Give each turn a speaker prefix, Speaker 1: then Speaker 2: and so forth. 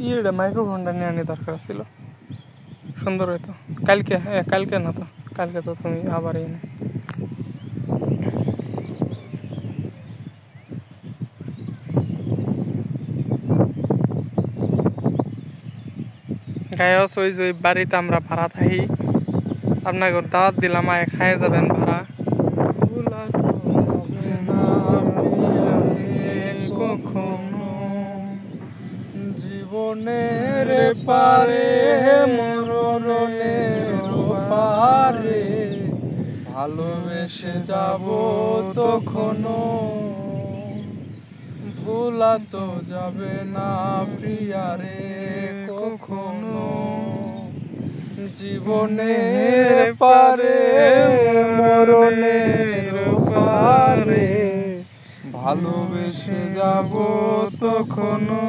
Speaker 1: ইয়েটা মাইক্রোফোনটা নিয়ে আনি দরকার ছিল, সুন্দর হইতো। কালকে কালকে না তো, কালকে তো তুমি আবার এনে গায়স ওই যে বাড়িতে আমরা ভাড়া থাকি, আপনাকে দাওয়াত দিলাম, আয় খায় যাবেন ভাড়া। কখনো জীবনের পারে মরণের পারে ভালোবেসে যাব তখনো, ভোলা তো যাবে না প্রিয়ারে কখনো। জীবনের পারে মরণের পারে ভালোবেসে যাব তখনো।